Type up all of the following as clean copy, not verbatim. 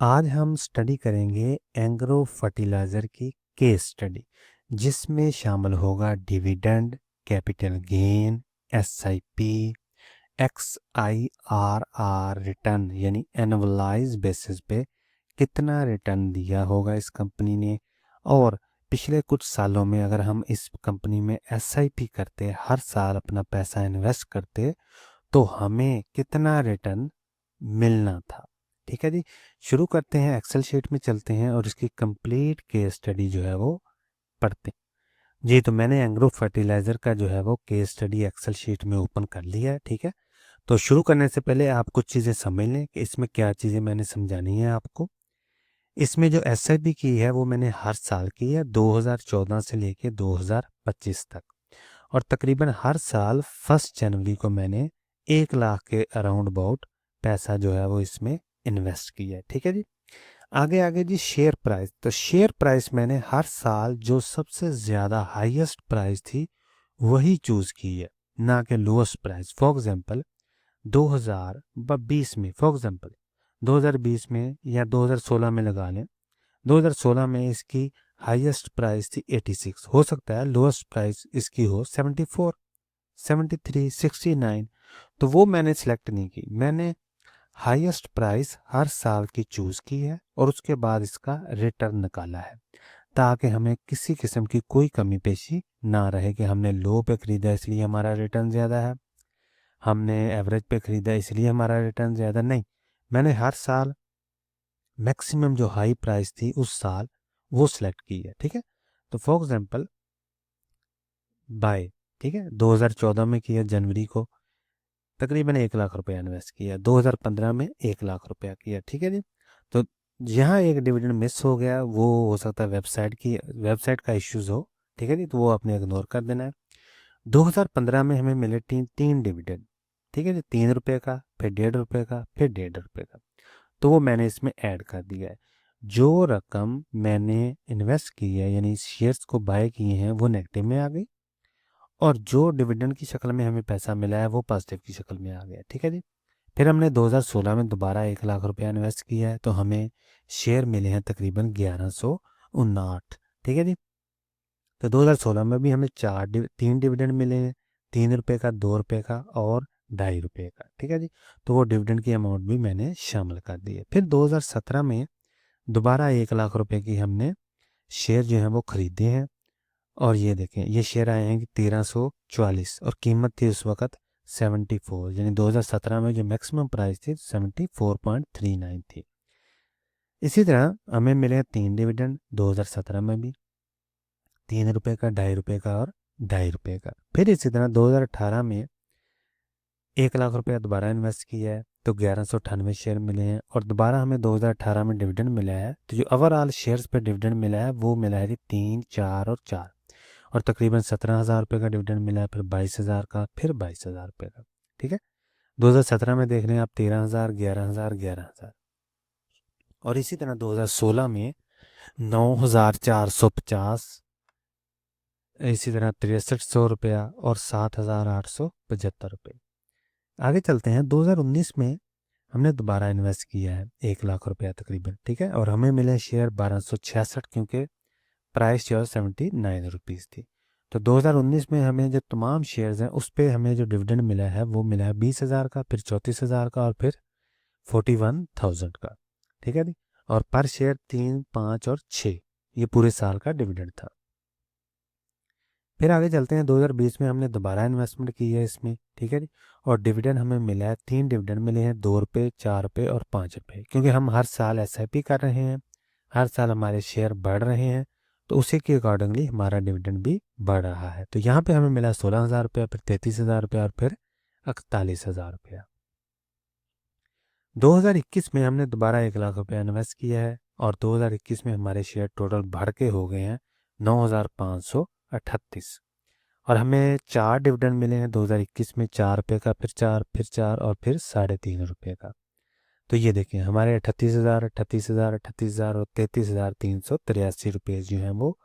आज हम स्टडी करेंगे एंग्रो फर्टिलाइज़र की केस स्टडी, जिसमें शामिल होगा dividend, capital gain, SIP, XIRR return यानी एनुअलाइज बेसिस पे कितना रिटर्न दिया होगा इस कंपनी ने, और पिछले कुछ सालों में अगर हम इस कंपनी में एसआईपी करते, हर साल अपना पैसा इन्वेस्ट करते, तो हमें कितना रिटर्न मिलना था। ठीक है जी, शुरू करते हैं। एक्सेल शीट में चलते हैं और इसकी कंप्लीट केस स्टडी जो है वो पढ़ते हैं। जी, तो मैंने एंग्रो फर्टिलाइज़र का जो है वो केस स्टडी एक्सेल शीट में ओपन कर लिया है। ठीक है, तो शुरू करने से पहले आप कुछ चीज़ें समझ लें कि इसमें क्या चीज़ें मैंने समझानी है आपको। इसमें जो एसआईपी की है वो मैंने हर साल की है, 2014 से लेके 2025 तक, और तकरीबन हर साल 1 जनवरी को मैंने 1 लाख के अराउंड अबाउट पैसा जो है वो इसमें इन्वेस्ट किया है। ठीक है जी, आगे आगे जी शेयर प्राइस। तो शेयर प्राइस मैंने हर साल जो सबसे ज़्यादा हाईएस्ट प्राइस थी वही चूज़ की है, ना कि लोएस्ट प्राइस। फॉर एग्जांपल 2020 में, फॉर एग्जांपल 2020 में या 2016 में लगा लें, 2016 में इसकी हाईएस्ट प्राइस थी 86। हो सकता है लोएस्ट प्राइस इसकी हो 74, 73, 69। तो वो मैंने सेलेक्ट नहीं की, मैंने हाईएस्ट प्राइस हर साल की चूज़ की है और उसके बाद इसका रिटर्न निकाला है, ताकि हमें किसी किस्म की कोई कमी पेशी ना रहे कि हमने लो पे ख़रीदा इसलिए हमारा रिटर्न ज़्यादा है, हमने एवरेज पे ख़रीदा इसलिए हमारा रिटर्न ज़्यादा नहीं। मैंने हर साल मैक्सिमम जो हाई प्राइस थी उस साल वो सिलेक्ट की है। ठीक है, तो फॉर एग्जांपल बाय, ठीक है, 2014 में किया जनवरी को, तकरीबन 1 लाख रुपया इन्वेस्ट किया, 2015 में 1 लाख रुपया किया। ठीक है जी, तो यहाँ एक डिविडेंड मिस हो गया, वो हो सकता है वेबसाइट का इश्यूज हो। ठीक है जी, तो वो आपने इग्नोर कर देना है। 2015 में हमें मिले तीन तीन डिविडेंड। ठीक है जी, 3 रुपये का, फिर 1.5 रुपये का, फिर 1.5 रुपये का, तो वो मैंने इसमें ऐड कर दिया है। जो रकम मैंने इन्वेस्ट की है यानी शेयर्स को बाय किए हैं वो नेगेटिव में आ गई, और जो डिविडेंड की शक्ल में हमें पैसा मिला है वो पॉजिटिव की शक्ल में आ गया। ठीक है जी, फिर हमने 2016 में दोबारा 1 लाख रुपया इन्वेस्ट किया है, तो हमें शेयर मिले हैं तकरीबन 1159। ठीक है जी, तो 2016 में भी हमें तीन डिविडेंड मिले हैं, 3 रुपये का, 2 रुपये का और 2.5 रुपये का। ठीक है जी, तो वो डिविडेंड की अमाउंट भी मैंने शामिल कर दी है। फिर 2017 में दोबारा 1 लाख रुपए की हमने शेयर जो हैं वो ख़रीदे हैं, और ये देखें ये शेयर आए हैं कि 1344, और कीमत थी उस वक़्त 74, यानी 2017 में जो मैक्सिमम प्राइस थी 74.39 थी। इसी तरह हमें मिले हैं 3 डिविडेंड 2017 में भी, 3 रुपये का, 2.5 रुपये का और 2.5 रुपये का। फिर इसी तरह 2018 में 1 लाख रुपया दोबारा इन्वेस्ट किया है, तो 1198 शेयर मिले हैं, और दोबारा हमें 2018 में डिविडेंड मिला है, तो जो ओवरऑल शेयर्स पे डिविडेंड मिला है वो मिला है कि 3, 4 और 4, और तकरीबन 17,000 रुपये का डिविडेंड मिला है, फिर 22,000 का, फिर 22,000 रुपये का। ठीक है, 2017 में देख रहे हैं आप 13,000, 11,000, 11,000, और इसी तरह 2016 में 9,450, इसी तरह 6300 रुपया और 7,875 रुपये। आगे चलते हैं, 2019 में हमने दोबारा इन्वेस्ट किया है 1 लाख रुपया तकरीबन। ठीक है, और हमें मिले शेयर 1266, क्योंकि प्राइस जो है 79 रुपीज़ थी। तो 2019 में हमें जो तमाम शेयर्स हैं उस पर हमें जो डिविडेंड मिला है वो मिला है 20,000 का, फिर 34,000 का और फिर 41,000 का। ठीक है जी, और पर शेयर 3, 5 और 6, ये पूरे साल का डिविडेंड था। फिर आगे चलते हैं, 2020 में हमने दोबारा इन्वेस्टमेंट की है इसमें। ठीक है जी, और डिविडेंड हमें मिला है, 3 डिविडेंड मिले हैं, 2 रुपये, 4 रुपये और 5 रुपये, क्योंकि हम हर साल एसआईपी कर रहे हैं, हर साल हमारे शेयर बढ़ रहे हैं, तो उसी के अकॉर्डिंगली हमारा डिविडेंड भी बढ़ रहा है। तो यहाँ पे हमें मिला 16,000 रुपया, फिर 33,000 रुपया और फिर 41,000 रुपया। 2021 में हमने दोबारा 1 लाख रुपया इन्वेस्ट किया है, और 2021 में हमारे शेयर टोटल बढ़ के हो गए हैं 9,538, और हमें 4 डिविडेंड मिले हैं 2021 में, 4 रुपये का, फिर 4, फिर 4 और फिर 3.5 रुपये का। तो ये देखें हमारे 38,000, 38,000, 38,000 और 33,383 रुपये जो हैं वो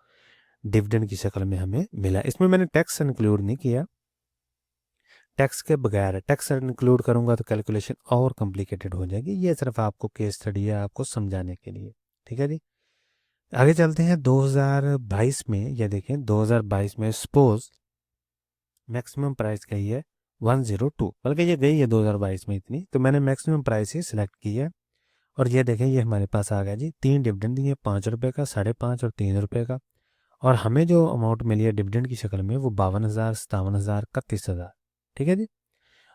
डिविडेंड की शक्ल में हमें मिला। इसमें मैंने टैक्स इंक्लूड नहीं किया, टैक्स के बगैर, टैक्स इंक्लूड करूँगा तो कैलकुलेशन और कॉम्प्लिकेटेड हो जाएगी। ये सिर्फ आपको केस स्टडी है आपको समझाने के लिए, ठीक है जी। आगे चलते हैं 2022 में। ये देखें 2022 में सपोज मैक्सिमम प्राइस गई है 102, बल्कि ये गई है 2022 में इतनी, तो मैंने मैक्सिमम प्राइस ही सिलेक्ट की है। और ये देखें ये हमारे पास आ गया जी, 3 डिविडेंड दिए, 5 रुपये का, 5.5 और 3 रुपये का। और हमें जो अमाउंट मिली है डिविडेंड की शक्ल में वो 52,000, 57,000, 31,000, ठीक है जी।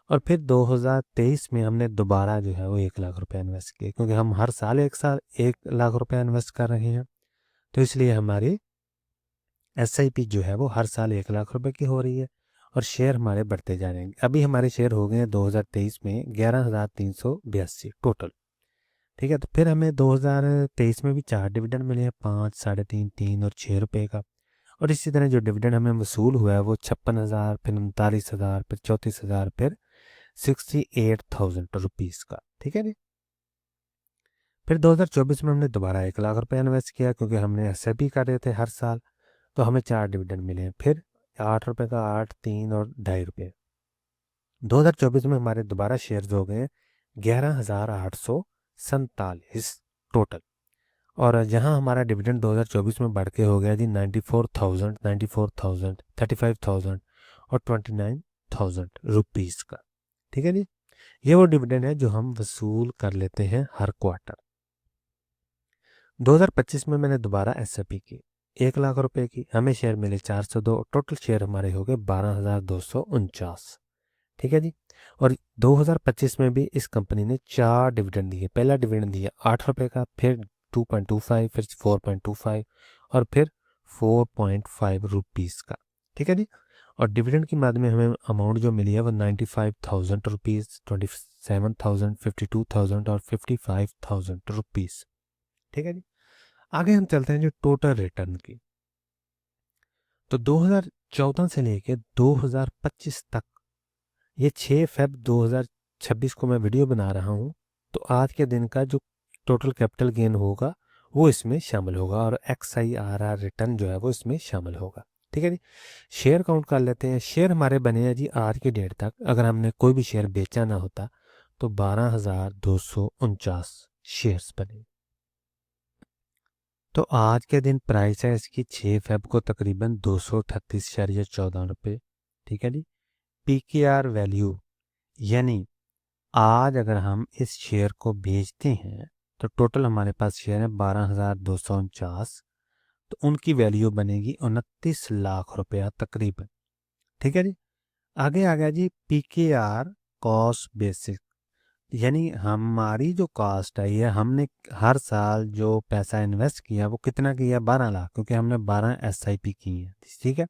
और फिर 2023 में हमने दोबारा जो है वो 1 लाख रुपए इन्वेस्ट किए, क्योंकि हम हर साल 1 लाख रुपए इन्वेस्ट कर रहे हैं, तो इसलिए हमारी SIP जो है वो हर साल 1 लाख रुपए की हो रही है। और शेयर हमारे बढ़ते जा रहे हैं। अभी हमारे शेयर हो गए हैं 2023 में 11,382 टोटल, ठीक है। तो फिर हमें 2023 में भी 4 डिविडेंड मिले हैं, 5, 3.5, 3 और 6 रुपये का। और इसी तरह जो डिविडेंड हमें वसूल हुआ है वो 56,000, फिर 39,000, फिर 34,000, फिर 68,000 रुपीज़ का, ठीक है जी। फिर 2024 में हमने दोबारा 1 लाख रुपए इन्वेस्ट किया, क्योंकि हमने SIP कर रहे थे हर साल, तो हमें 4 डिविडेंड मिले हैं, फिर 8 रुपये का, 8, 3 और 2.5 रुपये। 2024 में हमारे दोबारा शेयर्स हो गए 11,847 टोटल। और जहां हमारा डिविडेंड 2024 में बढ़ के हो गया जी 94,000, 94,000, 35,000 और 29,000 रुपीज़ का, ठीक है जी। ये वो डिविडेंड है जो हम वसूल कर लेते हैं हर क्वार्टर। 2025 में मैंने दोबारा SIP की 1 लाख रुपए की, हमें शेयर मिले 402, टोटल शेयर हमारे हो गए 12,249, ठीक है जी। और 2025 में भी इस कंपनी ने 4 डिविडेंड दिए। पहला डिविडेंड दिया 8 रुपये का, फिर 2.25, फिर 4.25 और फिर 4.5 रुपीज़ का, ठीक है जी। और डिविडेंड की मद में हमें अमाउंट जो मिली है वो 95,000 रुपीज़, 27,000, 52,000 और 55,000 रुपीज़, ठीक है जी। आगे हम चलते हैं जो टोटल रिटर्न की। तो 2014 से लेके 2025 तक, ये 6 फेब 2026 को मैं वीडियो बना रहा हूँ, तो आज के दिन का जो टोटल कैपिटल गेन होगा वो इसमें शामिल होगा, और XIRR रिटर्न जो है वो इसमें शामिल होगा, ठीक है जी। शेयर काउंट कर लेते हैं। शेयर हमारे बने हैं जी आज की डेट तक, अगर हमने कोई भी शेयर बेचा ना होता तो 12,249 शेयर्स बने। तो आज के दिन प्राइस है इसकी 6 फेब को तकरीबन 238.14 रुपये, ठीक है जी। PKR वैल्यू, यानी आज अगर हम इस शेयर को बेचते हैं तो टोटल हमारे पास शेयर है 12,249, तो उनकी वैल्यू बनेगी 29 लाख रुपया तकरीबन, ठीक है जी। आगे आ गया जी PKR कॉस्ट बेसिक, यानी हमारी जो कॉस्ट है ये हमने हर साल जो पैसा इन्वेस्ट किया वो कितना किया, 12 लाख, क्योंकि हमने 12 SIP की है, ठीक है।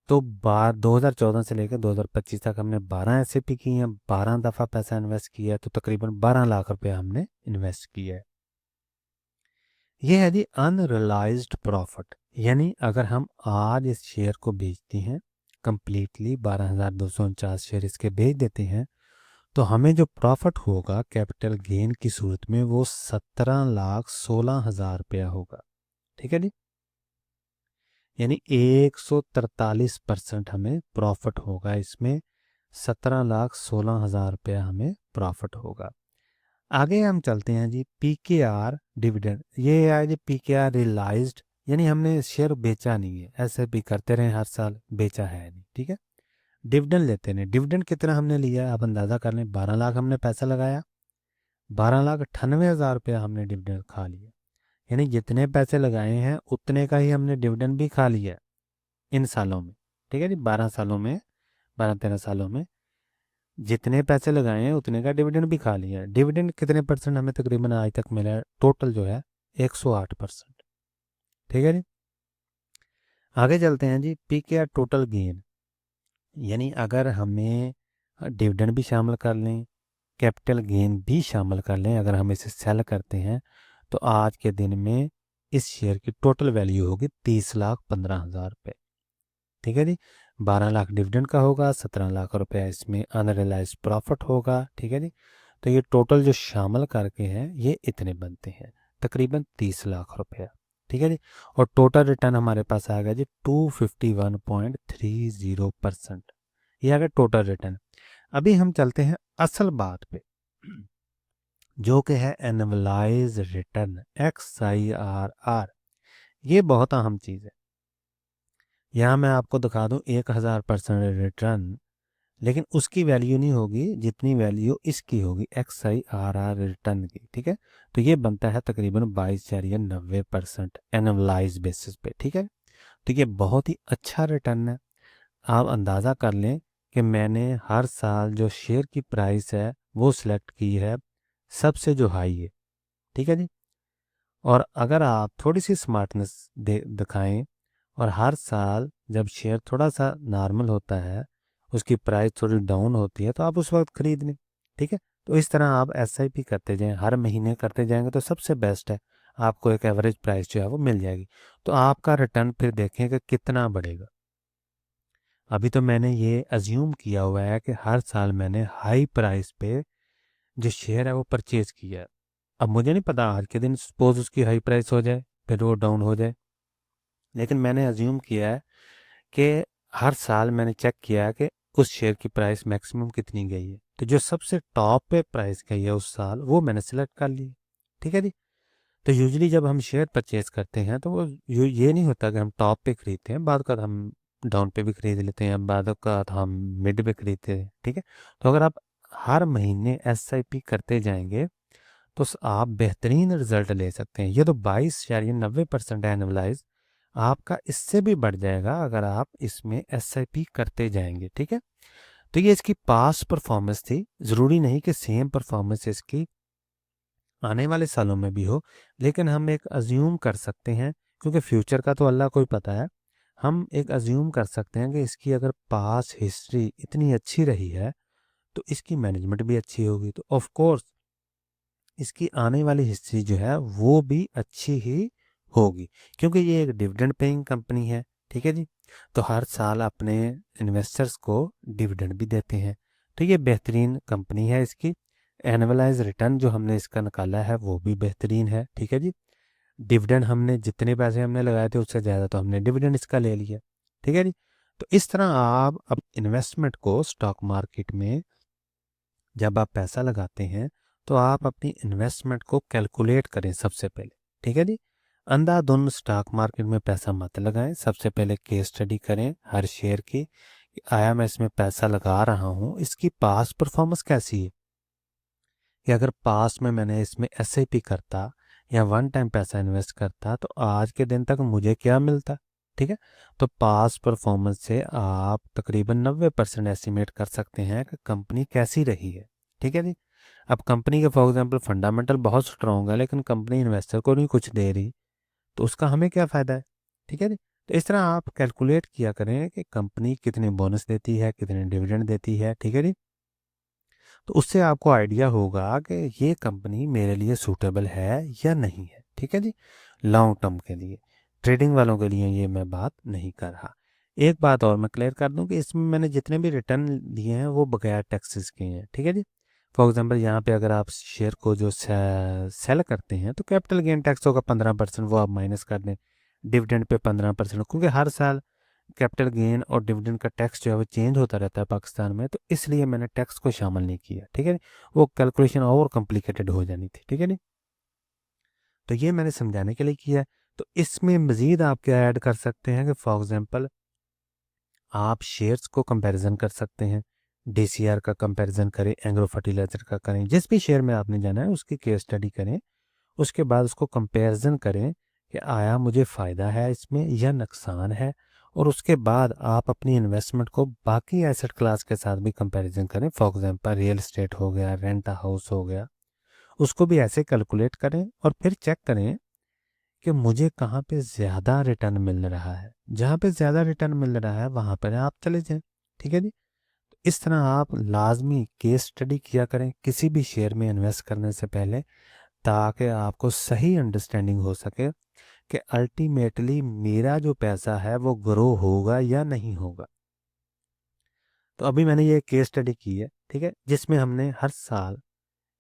तो 2014 से लेकर 2025 तक हमने 12 SIP की हैं, 12 दफ़ा पैसा इन्वेस्ट किया है, तो तकरीबन 12 लाख रुपए हमने इन्वेस्ट किया है। ये है जी अनरियलाइज्ड प्रॉफिट, यानी अगर हम आज इस शेयर को बेचते हैं कंप्लीटली 12,249 शेयर इसके बेच देते हैं, तो हमें जो प्रॉफिट होगा कैपिटल गेन की सूरत में वो 17,16,000 रुपया होगा, ठीक है जी। यानी 143% हमें प्रॉफिट होगा इसमें, 17,16,000 रुपया हमें प्रॉफिट होगा। आगे हम चलते हैं जी PKR डिविडेंड। ये है जी PKR रियलाइज्ड, यानी हमने शेयर बेचा नहीं है, ऐसे भी करते रहे हर साल, बेचा है नहीं, ठीक है। डिविडेंड लेते हैं, डिविडेंड कितना हमने लिया आप अंदाज़ा कर लें, 12 लाख हमने पैसा लगाया, 12,98,000 रुपया हमने डिविडेंड खा लिया। यानी जितने पैसे लगाए हैं उतने का ही हमने डिविडेंड भी खा लिया इन सालों में, ठीक है जी। 12 सालों में, 12-13 सालों में जितने पैसे लगाए हैं उतने का डिविडेंड भी खा लिया है। डिविडेंड कितने परसेंट हमें तकरीबन आज तक मिला है, टोटल जो है 108%, ठीक है जी। आगे चलते हैं जी PKR टोटल गेन, यानी अगर हमें डिविडेंड भी शामिल कर लें, कैपिटल गेन भी शामिल कर लें, अगर हम इसे सेल करते हैं तो आज के दिन में इस शेयर की टोटल वैल्यू होगी 30,15,000 रुपये, ठीक है जी। 12 लाख डिविडेंड का होगा, 17 लाख रुपया इसमें अनरियलाइज प्रॉफिट होगा, ठीक है जी। तो ये टोटल जो शामिल करके हैं ये इतने बनते हैं तकरीबन 30 लाख रुपया, ठीक है जी। और टोटल रिटर्न हमारे पास आ गया जी 251.30%, ये अगर टोटल रिटर्न। अभी हम चलते हैं असल बात पे, जो कि है एनुअलाइज रिटर्न, XIRR। ये बहुत अहम चीज़ है। यहाँ मैं आपको दिखा दूँ 1000% रिटर्न, लेकिन उसकी वैल्यू नहीं होगी जितनी वैल्यू इसकी होगी XIRR रिटर्न की, ठीक है। तो ये बनता है तकरीबन 22.90% एनुअलाइज बेसिस पे, ठीक है। तो ये बहुत ही अच्छा रिटर्न है। आप अंदाज़ा कर लें कि मैंने हर साल जो शेयर की प्राइस है वो सिलेक्ट की है सबसे जो हाई है, ठीक है जी। और अगर आप थोड़ी सी स्मार्टनेस दिखाएं और हर साल जब शेयर थोड़ा सा नॉर्मल होता है, उसकी प्राइस थोड़ी डाउन होती है, तो आप उस वक्त खरीद लें, ठीक है। तो इस तरह आप SIP करते जाएं, हर महीने करते जाएंगे तो सबसे बेस्ट है। आपको एक एवरेज प्राइस जो है वो मिल जाएगी, तो आपका रिटर्न फिर देखें कि कितना बढ़ेगा। अभी तो मैंने ये अज्यूम किया हुआ है कि हर साल मैंने हाई प्राइस पे जो शेयर है वो परचेज किया है। अब मुझे नहीं पता आज के दिन सपोज उसकी हाई प्राइस हो जाए फिर वो डाउन हो जाए, लेकिन मैंने अज्यूम किया है कि हर साल मैंने चेक किया है कि उस शेयर की प्राइस मैक्सिमम कितनी गई है, तो जो सबसे टॉप पे प्राइस गई है उस साल वो मैंने सेलेक्ट कर ली, ठीक है जी। तो यूजली जब हम शेयर परचेज करते हैं तो वो ये नहीं होता कि हम टॉप पे खरीदते हैं, बाद का हम डाउन पे भी खरीद लेते हैं, बाद का हम मिड पे खरीदते हैं, ठीक है। तो अगर आप हर महीने SIP करते जाएंगे तो आप बेहतरीन रिजल्ट ले सकते हैं। ये तो 22.90% एनुअलाइज, आपका इससे भी बढ़ जाएगा अगर आप इसमें SIP करते जाएंगे, ठीक है। तो ये इसकी पास परफॉर्मेंस थी, ज़रूरी नहीं कि सेम परफॉर्मेंस इसकी आने वाले सालों में भी हो, लेकिन हम एक अज्यूम कर सकते हैं, क्योंकि फ्यूचर का तो अल्लाह को ही पता है। हम एक अज्यूम कर सकते हैं कि इसकी अगर पास हिस्ट्री इतनी अच्छी रही है तो इसकी मैनेजमेंट भी अच्छी होगी, तो ऑफ कोर्स इसकी आने वाली हिस्ट्री जो है वो भी अच्छी ही होगी, क्योंकि ये एक डिविडेंड पेइंग कंपनी है, ठीक है जी। तो हर साल अपने इन्वेस्टर्स को डिविडेंड भी देते हैं, तो ये बेहतरीन कंपनी है। इसकी एनुअलाइज रिटर्न जो हमने इसका निकाला है वो भी बेहतरीन है, ठीक है जी। डिविडेंड हमने जितने पैसे हमने लगाए थे उससे ज़्यादा तो हमने डिविडेंड इसका ले लिया, ठीक है जी। तो इस तरह आप अब इन्वेस्टमेंट को स्टॉक मार्केट में जब आप पैसा लगाते हैं तो आप अपनी इन्वेस्टमेंट को कैलकुलेट करें सबसे पहले, ठीक है जी। अंधाधुंध स्टॉक मार्केट में पैसा मत लगाएं, सबसे पहले केस स्टडी करें हर शेयर की कि आया मैं इसमें पैसा लगा रहा हूँ, इसकी पास परफॉर्मेंस कैसी है, कि अगर पास में मैंने इसमें SIP करता या वन टाइम पैसा इन्वेस्ट करता तो आज के दिन तक मुझे क्या मिलता, ठीक है। तो पास परफॉर्मेंस से आप तकरीबन 90% एस्टिमेट कर सकते हैं कि कंपनी कैसी रही है, ठीक है जी। अब कंपनी के फॉर एग्जांपल फंडामेंटल बहुत स्ट्रॉन्ग है लेकिन कंपनी इन्वेस्टर को नहीं कुछ दे रही, तो उसका हमें क्या फ़ायदा है, ठीक है जी। तो इस तरह आप कैलकुलेट किया करें कि कंपनी कितने बोनस देती है, कितने डिविडेंड देती है, ठीक है जी। तो उससे आपको आइडिया होगा कि ये कंपनी मेरे लिए सूटेबल है या नहीं है, ठीक है जी। लॉन्ग टर्म के लिए, ट्रेडिंग वालों के लिए ये मैं बात नहीं कर रहा। एक बात और मैं क्लियर कर दूं कि इसमें मैंने जितने भी रिटर्न दिए हैं वो बगैर टैक्सेस के हैं, ठीक है जी। फॉर एग्जांपल यहाँ पे अगर आप शेयर को जो सेल करते हैं तो कैपिटल गेन टैक्स होगा 15%, वो आप माइनस कर दें। डिविडेंड पे 15%, क्योंकि हर साल कैपिटल गेन और डिविडेंड का टैक्स जो है वो चेंज होता रहता है पाकिस्तान में, तो इसलिए मैंने टैक्स को शामिल नहीं किया, ठीक है। वो कैलकुलेशन और कॉम्प्लिकेटेड हो जानी थी, ठीक है नहीं। तो ये मैंने समझाने के लिए किया है। तो इसमें मज़ीद आप क्या ऐड कर सकते हैं कि फॉर एग्जांपल आप शेयर्स को कंपैरिजन कर सकते हैं, DCR का कंपैरिजन करें, एग्रो फर्टिलाइजर का करें, जिस भी शेयर में आपने जाना है उसकी केस स्टडी करें, उसके बाद उसको कंपैरिजन करें कि आया मुझे फ़ायदा है इसमें या नुकसान है, और उसके बाद आप अपनी इन्वेस्टमेंट को बाकी एसेट क्लास के साथ भी कंपैरिजन करें। फॉर एग्जांपल रियल एस्टेट हो गया, रेंट हाउस हो गया, उसको भी ऐसे कैलकुलेट करें और फिर चेक करें कि मुझे कहाँ पे ज़्यादा रिटर्न मिल रहा है। जहाँ पे ज़्यादा रिटर्न मिल रहा है वहाँ पर आप चले जाएं, ठीक है जी। इस तरह आप लाजमी केस स्टडी किया करें किसी भी शेयर में इन्वेस्ट करने से पहले, ताकि आपको सही अंडरस्टैंडिंग हो सके कि अल्टीमेटली मेरा जो पैसा है वो ग्रो होगा या नहीं होगा। तो अभी मैंने ये केस स्टडी की है, ठीक है, जिसमें हमने हर साल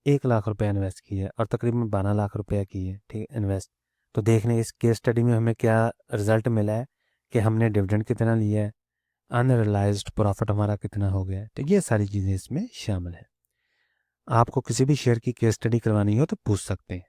1 लाख रुपए इन्वेस्ट किए है और तकरीबन 12 लाख रुपया किए, ठीक है, इन्वेस्ट। तो देखने इस केस स्टडी में हमें क्या रिजल्ट मिला है कि हमने डिविडेंड कितना लिया है, अनरियलाइज्ड प्रॉफिट हमारा कितना हो गया है। तो ये सारी चीज़ें इसमें शामिल है। आपको किसी भी शेयर की केस स्टडी करवानी हो तो पूछ सकते हैं।